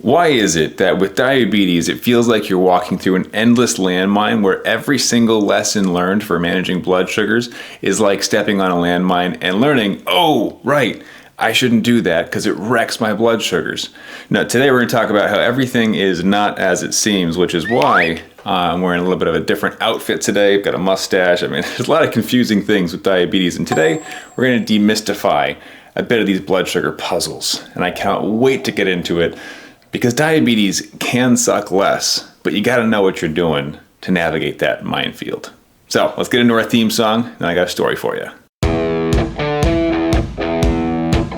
Why is it that with diabetes, it feels like you're walking through an endless landmine where every single lesson learned for managing blood sugars is like stepping on a landmine and learning, oh, right, I shouldn't do that because it wrecks my blood sugars. Now, today we're going to talk about how everything is not as it seems, which is why I'm wearing a little bit of a different outfit today. I've got a mustache. I mean, there's a lot of confusing things with diabetes. And today we're going to demystify a bit of these blood sugar puzzles. And I can't wait to get into it because diabetes can suck less, but you got to know what you're doing to navigate that minefield. So let's get into our theme song, and I got a story for you.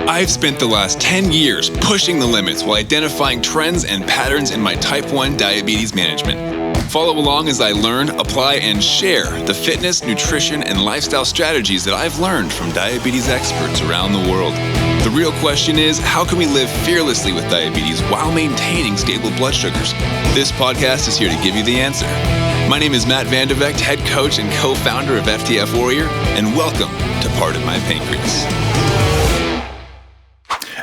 I've spent the last 10 years pushing the limits while identifying trends and patterns in my type 1 diabetes management. Follow along as I learn, apply, and share the fitness, nutrition, and lifestyle strategies that I've learned from diabetes experts around the world. The real question is, how can we live fearlessly with diabetes while maintaining stable blood sugars? This podcast is here to give you the answer. My name is Matt Vandevecht, head coach and co-founder of FTF Warrior, and welcome to Pardon My Pancreas.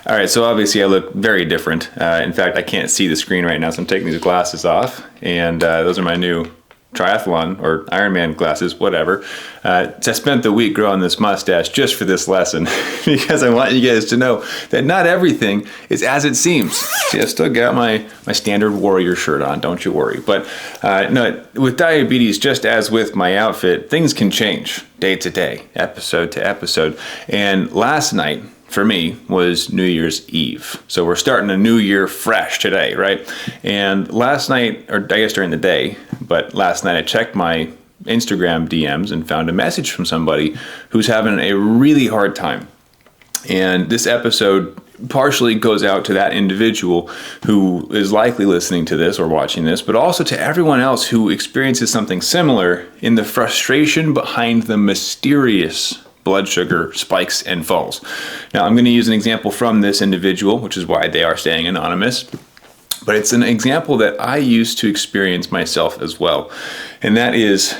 All right, so obviously I look very different. In fact, I can't see the screen right now, so I'm taking these glasses off, and those are my new triathlon or Ironman glasses, whatever. So I spent the week growing this mustache just for this lesson because I want you guys to know that not everything is as it seems. See, I've still got my standard warrior shirt on, don't you worry. But no, with diabetes, just as with my outfit, things can change day to day, episode to episode. And last night, for me, was New Year's Eve. So we're starting a new year fresh today, right? And last night, or I guess during the day, but last night I checked my Instagram DMs and found a message from somebody who's having a really hard time. And this episode partially goes out to that individual who is likely listening to this or watching this, but also to everyone else who experiences something similar in the frustration behind the mysterious blood sugar spikes and falls. Now, I'm going to use an example from this individual, which is why they are staying anonymous, but it's an example that I used to experience myself as well. And that is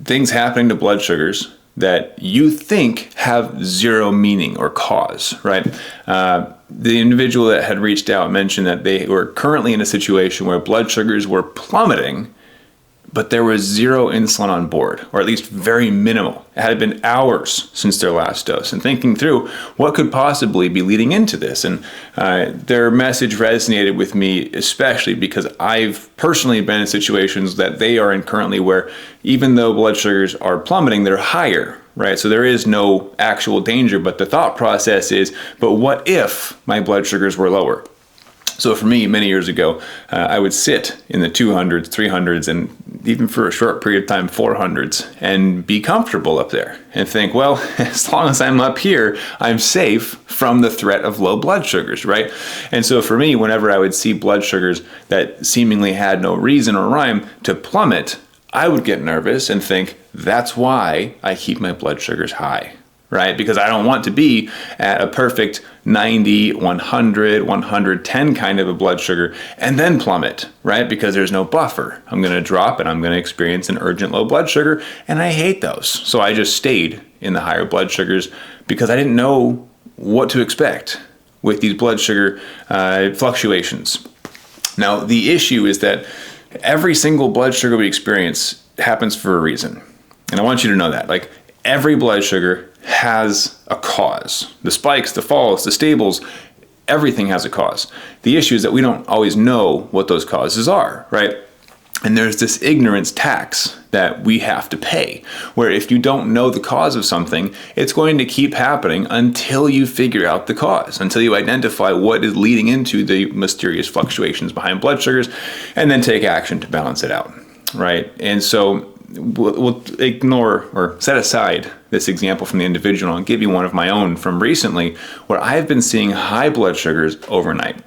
things happening to blood sugars that you think have zero meaning or cause, right? The individual that had reached out mentioned that they were currently in a situation where blood sugars were plummeting, but there was zero insulin on board, or at least very minimal. It had been hours since their last dose, and thinking through what could possibly be leading into this. And their message resonated with me, especially because I've personally been in situations that they are in currently where even though blood sugars are plummeting, they're higher, right? So there is no actual danger, but the thought process is, but what if my blood sugars were lower? So for me, many years ago, I would sit in the 200s, 300s, and even for a short period of time, 400s, and be comfortable up there and think, well, as long as I'm up here, I'm safe from the threat of low blood sugars, right? And so for me, whenever I would see blood sugars that seemingly had no reason or rhyme to plummet, I would get nervous and think, that's why I keep my blood sugars high, right? Because I don't want to be at a perfect 90, 100, 110 kind of a blood sugar and then plummet, right? Because there's no buffer. I'm going to drop and I'm going to experience an urgent low blood sugar, and I hate those. So I just stayed in the higher blood sugars because I didn't know what to expect with these blood sugar fluctuations. Now, the issue is that every single blood sugar we experience happens for a reason. And I want you to know that. Like, every blood sugar has a cause. The spikes, the falls, the stables, everything has a cause. The issue is that we don't always know what those causes are, right? And there's this ignorance tax that we have to pay, where if you don't know the cause of something, it's going to keep happening until you figure out the cause, until you identify what is leading into the mysterious fluctuations behind blood sugars, and then take action to balance it out, right? And so we'll ignore or set aside this example from the individual and give you one of my own from recently where I've been seeing high blood sugars overnight.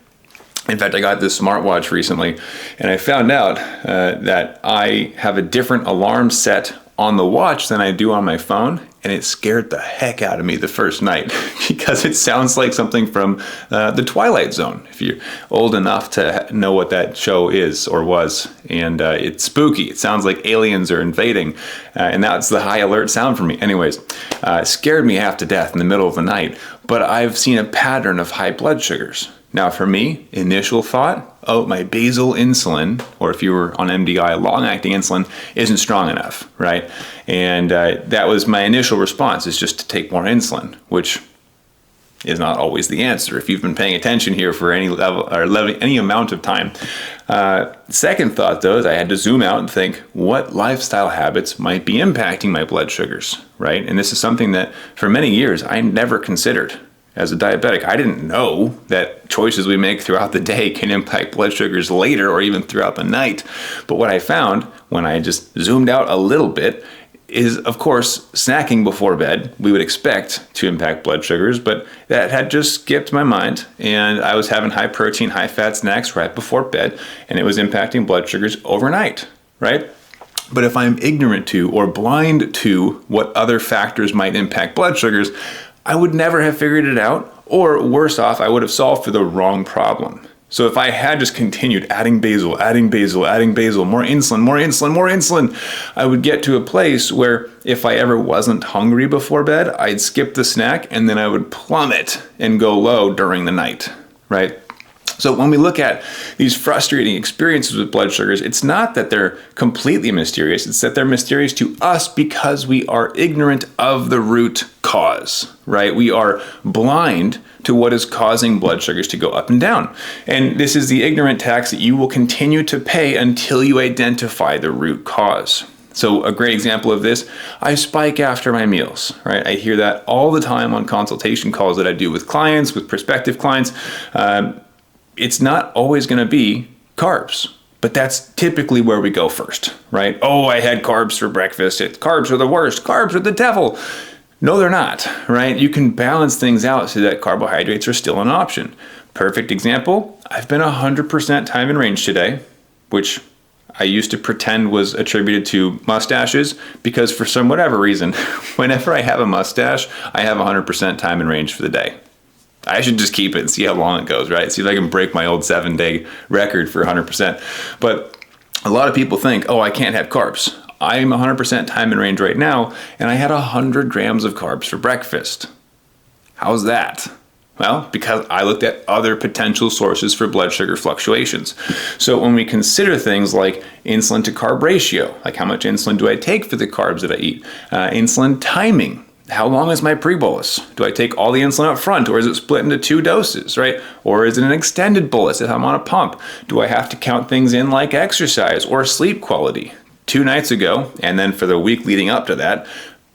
In fact, I got this smartwatch recently and I found out that I have a different alarm set on the watch than I do on my phone, and it scared the heck out of me the first night because it sounds like something from the Twilight Zone, if you're old enough to know what that show is or was. And it's spooky. It sounds like aliens are invading, and that's the high alert sound for me. Anyways, it scared me half to death in the middle of the night, but I've seen a pattern of high blood sugars. Now for me, initial thought, oh, my basal insulin, or if you were on MDI, long-acting insulin, isn't strong enough, right? And that was my initial response, is just to take more insulin, which is not always the answer if you've been paying attention here for any level or any amount of time. Second thought, though, is I had to zoom out and think what lifestyle habits might be impacting my blood sugars, right? And this is something that for many years I never considered. As a diabetic, I didn't know that choices we make throughout the day can impact blood sugars later or even throughout the night. But what I found when I just zoomed out a little bit is, of course, snacking before bed, we would expect to impact blood sugars, but that had just skipped my mind. And I was having high protein, high fat snacks right before bed, and it was impacting blood sugars overnight, right? But if I'm ignorant to or blind to what other factors might impact blood sugars, I would never have figured it out, or worse off, I would have solved for the wrong problem. So if I had just continued adding basal, more insulin, I would get to a place where if I ever wasn't hungry before bed, I'd skip the snack and then I would plummet and go low during the night, right? So when we look at these frustrating experiences with blood sugars, it's not that they're completely mysterious, it's that they're mysterious to us because we are ignorant of the root cause, right? We are blind to what is causing blood sugars to go up and down. And this is the ignorant tax that you will continue to pay until you identify the root cause. So a great example of this, I spike after my meals, right? I hear that all the time on consultation calls that I do with clients, with prospective clients. It's not always going to be carbs, but that's typically where we go first, right? Oh, I had carbs for breakfast. Carbs are the worst. Carbs are the devil. No, they're not, right? You can balance things out so that carbohydrates are still an option. Perfect example, I've been 100% time in range today, which I used to pretend was attributed to mustaches because for some whatever reason, whenever I have a mustache, I have 100% time in range for the day. I should just keep it and see how long it goes, right? See if I can break my old 7-day record for 100%. But a lot of people think, oh, I can't have carbs. I'm 100% time in range right now, and I had 100 grams of carbs for breakfast. How's that? Well, because I looked at other potential sources for blood sugar fluctuations. So when we consider things like insulin to carb ratio, like how much insulin do I take for the carbs that I eat, insulin timing, how long is my pre-bolus? Do I take all the insulin up front, or is it split into 2 doses, right? Or is it an extended bolus if I'm on a pump? Do I have to count things in like exercise or sleep quality? 2 nights ago, and then for the week leading up to that,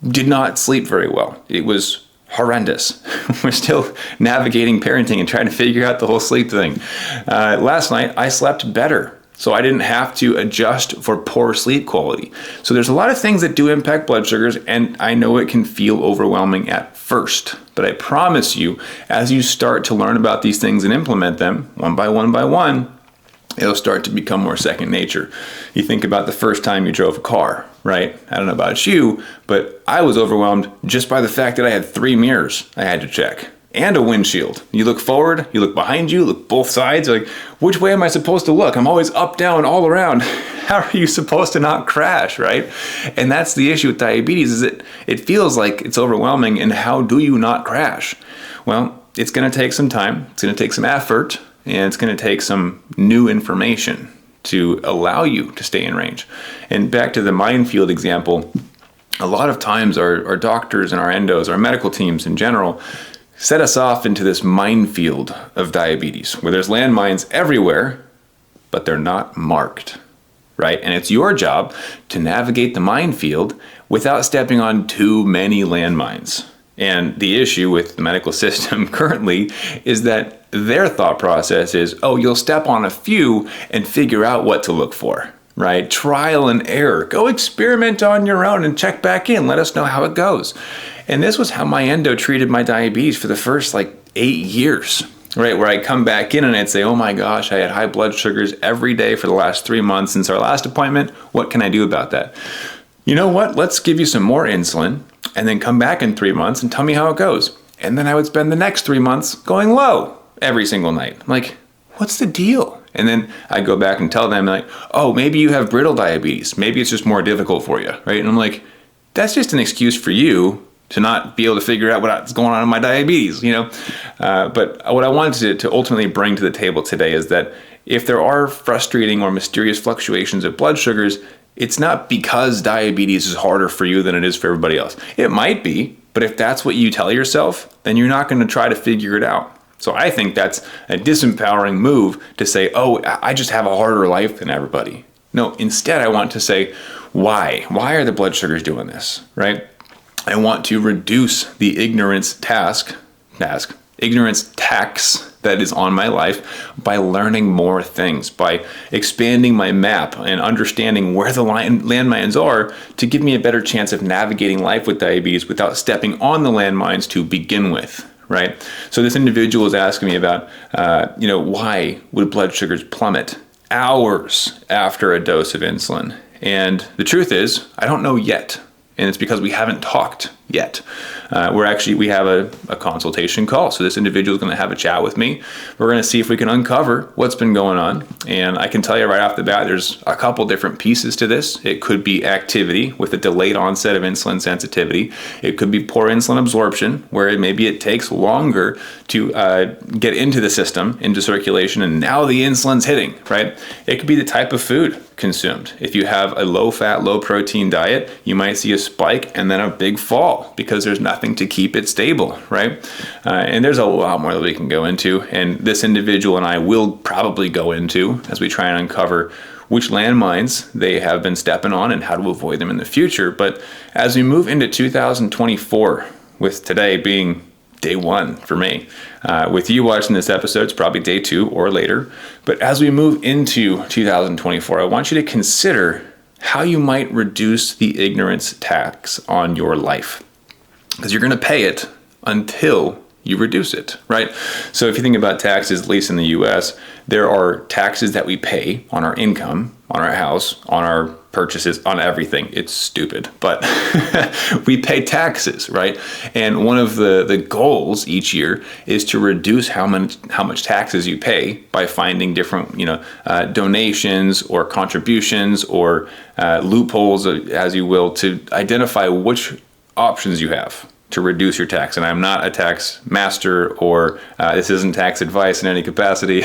did not sleep very well. It was horrendous. We're still navigating parenting and trying to figure out the whole sleep thing. Last night, I slept better. So I didn't have to adjust for poor sleep quality. So there's a lot of things that do impact blood sugars, and I know it can feel overwhelming at first. But I promise you, as you start to learn about these things and implement them one by one, it'll start to become more second nature. You think about the first time you drove a car, right? I don't know about you, but I was overwhelmed just by the fact that I had 3 mirrors I had to check. And a windshield. You look forward, you look behind you, look both sides, like, which way am I supposed to look? I'm always up, down, all around. How are you supposed to not crash, right? And that's the issue with diabetes, is it feels like it's overwhelming, and how do you not crash? Well, it's gonna take some time, it's gonna take some effort, and it's gonna take some new information to allow you to stay in range. And back to the Minefield example, a lot of times our doctors and our endos, our medical teams in general, set us off into this minefield of diabetes where there's landmines everywhere, but they're not marked, right? And it's your job to navigate the minefield without stepping on too many landmines. And the issue with the medical system currently is that their thought process is, oh, you'll step on a few and figure out what to look for, right? Trial and error. Go experiment on your own and check back in. Let us know how it goes. And this was how my endo treated my diabetes for the first 8 years, right? Where I'd come back in and I'd say, oh my gosh, I had high blood sugars every day for the last 3 months since our last appointment. What can I do about that? You know what? Let's give you some more insulin and then come back in 3 months and tell me how it goes. And then I would spend the next 3 months going low every single night. I'm like, what's the deal? And then I go back and tell them like, oh, maybe you have brittle diabetes. Maybe it's just more difficult for you, right? And I'm like, that's just an excuse for you to to not be able to figure out what's going on in my diabetes, But what I wanted to ultimately bring to the table today is that if there are frustrating or mysterious fluctuations of blood sugars, it's not because diabetes is harder for you than it is for everybody else. It might be, but if that's what you tell yourself, then you're not going to try to figure it out. So I think that's a disempowering move to say, oh, I just have a harder life than everybody. No, instead I want to say, why? Why are the blood sugars doing this, right? I want to reduce the ignorance tax that is on my life by learning more things, by expanding my map and understanding where the landmines are to give me a better chance of navigating life with diabetes without stepping on the landmines to begin with, right? So this individual is asking me about, why would blood sugars plummet hours after a dose of insulin? And the truth is, I don't know yet. And it's because we haven't talked yet. We have a consultation call. So this individual is going to have a chat with me. We're going to see if we can uncover what's been going on. And I can tell you right off the bat, there's a couple different pieces to this. It could be activity with a delayed onset of insulin sensitivity. It could be poor insulin absorption, where maybe it takes longer to get into the system, into circulation, and now the insulin's hitting, right? It could be the type of food consumed. If you have a low-fat, low-protein diet, you might see a spike and then a big fall because there's nothing to keep it stable, right? And there's a lot more that we can go into, and this individual and I will probably go into as we try and uncover which landmines they have been stepping on and how to avoid them in the future. But as we move into 2024, with today being day one for me. With you watching this episode, it's probably day 2 or later. But as we move into 2024, I want you to consider how you might reduce the ignorance tax on your life. Because you're going to pay it until you reduce it, right? So if you think about taxes, at least in the US, there are taxes that we pay on our income, on our house, on our purchases, on everything. It's stupid, but we pay taxes, right? And one of the goals each year is to reduce how much taxes you pay by finding different, donations or contributions or loopholes, as you will, to identify which options you have to reduce your tax. And I'm not a tax master, or this isn't tax advice in any capacity.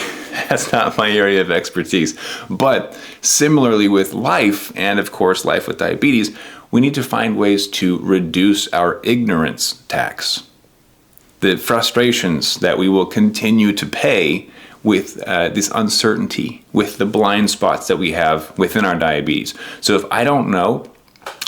That's not my area of expertise. But similarly with life, and of course life with diabetes, we need to find ways to reduce our ignorance tax. The frustrations that we will continue to pay with this uncertainty, with the blind spots that we have within our diabetes. So if I don't know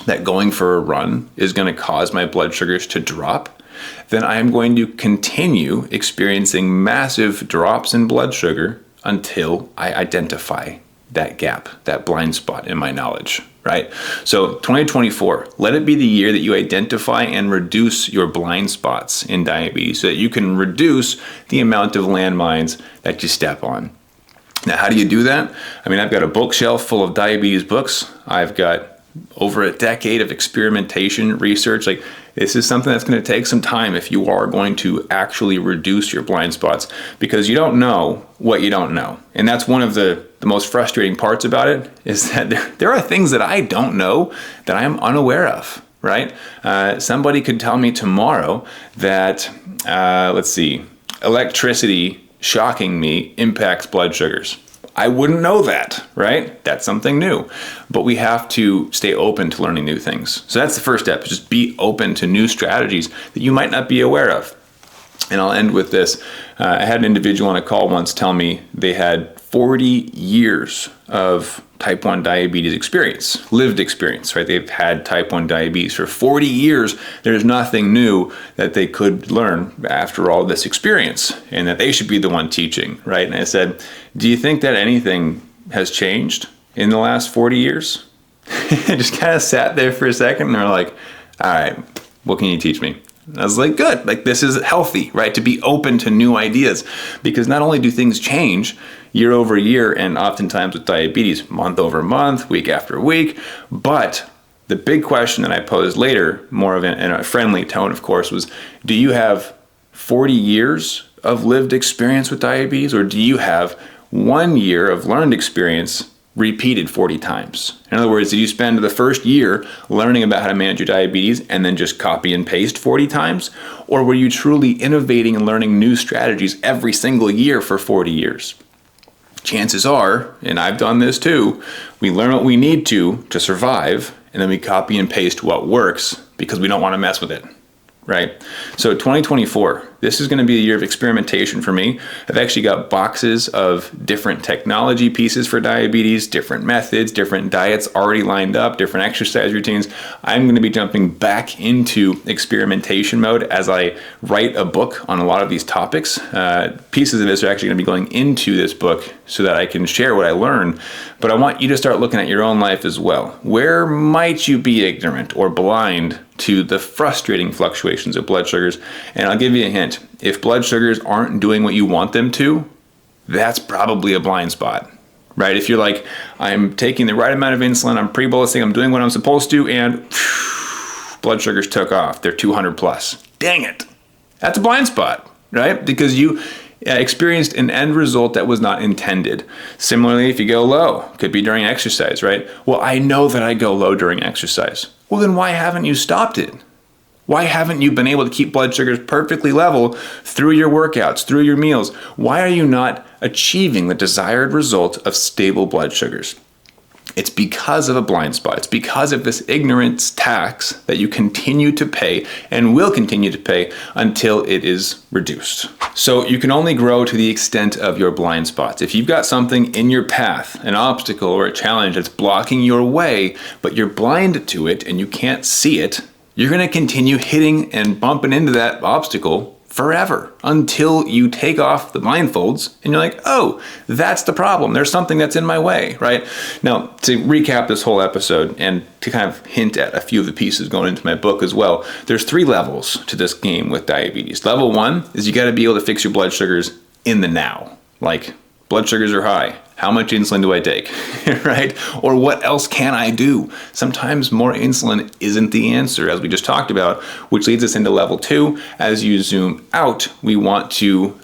that going for a run is going to cause my blood sugars to drop, then I am going to continue experiencing massive drops in blood sugar until I identify that gap, that blind spot in my knowledge, right? So 2024, let it be the year that you identify and reduce your blind spots in diabetes so that you can reduce the amount of landmines that you step on. Now, how do you do that? I mean, I've got a bookshelf full of diabetes books. I've got over a decade of experimentation, research. Like, this is something that's going to take some time if you are going to actually reduce your blind spots, because you don't know what you don't know. And that's one of the most frustrating parts about it, is that there are things that I don't know that I am unaware of, right? Somebody could tell me tomorrow that, electricity shocking me impacts blood sugars. I wouldn't know that, right? That's something new. But we have to stay open to learning new things. So that's the first step, is just be open to new strategies that you might not be aware of. And I'll end with this. I had an individual on a call once tell me they had 40 years of type 1 diabetes experience, lived experience, right? They've had type 1 diabetes for 40 years. There's nothing new that they could learn after all this experience, and that they should be the one teaching, right? And I said, do you think that anything has changed in the last 40 years? Just kind of sat there for a second, and they're like, all right, what can you teach me? And I was like, good, like, this is healthy, right? To be open to new ideas, because not only do things change year over year, and oftentimes with diabetes, month over month, week after week, but the big question that I posed later, more of in a friendly tone, of course, was, do you have 40 years of lived experience with diabetes, or do you have 1 year of learned experience repeated 40 times? In other words, did you spend the first year learning about how to manage your diabetes and then just copy and paste 40 times? Or were you truly innovating and learning new strategies every single year for 40 years? Chances are, and I've done this too, we learn what we need to survive, and then we copy and paste what works because we don't want to mess with it. Right? So 2024, this is going to be a year of experimentation for me. I've actually got boxes of different technology pieces for diabetes, different methods, different diets already lined up, different exercise routines. I'm going to be jumping back into experimentation mode as I write a book on a lot of these topics. Pieces of this are actually going to be going into this book so that I can share what I learn. But I want you to start looking at your own life as well. Where might you be ignorant or blind to the frustrating fluctuations of blood sugars? And I'll give you a hint. If blood sugars aren't doing what you want them to, that's probably a blind spot, right? If you're like, I'm taking the right amount of insulin, I'm pre-bolusing, I'm doing what I'm supposed to, and blood sugars took off. They're 200 plus. Dang it. That's a blind spot, right? Because you experienced an end result that was not intended. Similarly, if you go low, could be during exercise, right? Well, I know that I go low during exercise. Well, then why haven't you stopped it? Why haven't you been able to keep blood sugars perfectly level through your workouts, through your meals? Why are you not achieving the desired result of stable blood sugars? It's because of a blind spot. It's because of this ignorance tax that you continue to pay and will continue to pay until it is reduced. So you can only grow to the extent of your blind spots. If you've got something in your path, an obstacle or a challenge that's blocking your way, but you're blind to it and you can't see it, you're going to continue hitting and bumping into that obstacle forever until you take off the blindfolds and you're like, oh, that's the problem. There's something that's in my way, right? Now, to recap this whole episode and to kind of hint at a few of the pieces going into my book as well, there's 3 levels to this game with diabetes. Level 1 is you got to be able to fix your blood sugars in the now. Like, blood sugars are high. How much insulin do I take, right? Or what else can I do? Sometimes more insulin isn't the answer, as we just talked about, which leads us into level 2. As you zoom out, we want to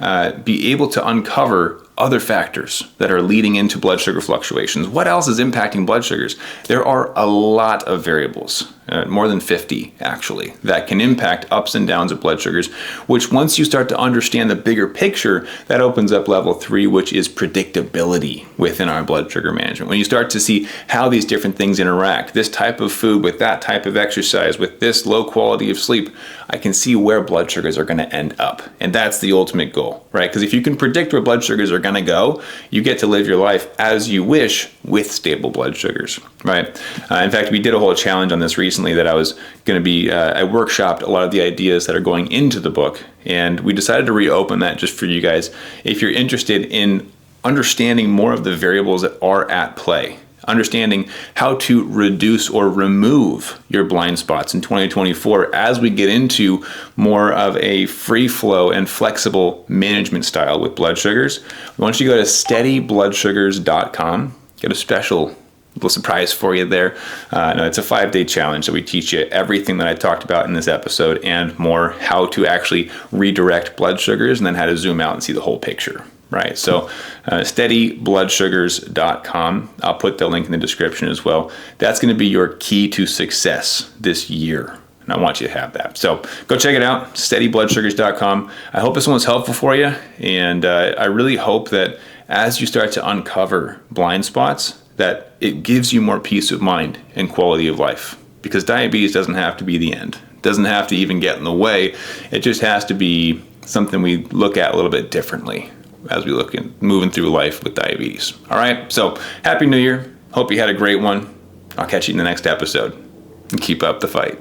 be able to uncover other factors that are leading into blood sugar fluctuations. What else is impacting blood sugars? There are a lot of variables, more than 50 actually, that can impact ups and downs of blood sugars, which once you start to understand the bigger picture, that opens up level 3, which is predictability within our blood sugar management. When you start to see how these different things interact, this type of food with that type of exercise, with this low quality of sleep, I can see where blood sugars are going to end up. And that's the ultimate goal, right? Because if you can predict where blood sugars are going to go, you get to live your life as you wish with stable blood sugars, right? In fact, we did a whole challenge on this recently that I was going to be, I workshopped a lot of the ideas that are going into the book, and we decided to reopen that just for you guys. If you're interested in understanding more of the variables that are at play, understanding how to reduce or remove your blind spots in 2024 as we get into more of a free flow and flexible management style with blood sugars, once you go to steadybloodsugars.com, get a special little surprise for you there. No, it's a 5-day challenge that we teach you everything that I talked about in this episode and more, how to actually redirect blood sugars and then how to zoom out and see the whole picture. Right, so steadybloodsugars.com. I'll put the link in the description as well. That's going to be your key to success this year, and I want you to have that. So go check it out, steadybloodsugars.com. I hope this one was helpful for you, and I really hope that as you start to uncover blind spots, that it gives you more peace of mind and quality of life, because diabetes doesn't have to be the end. It doesn't have to even get in the way. It just has to be something we look at a little bit differently as we look at moving through life with diabetes. All right, so Happy New Year. Hope you had a great one. I'll catch you in the next episode. And keep up the fight.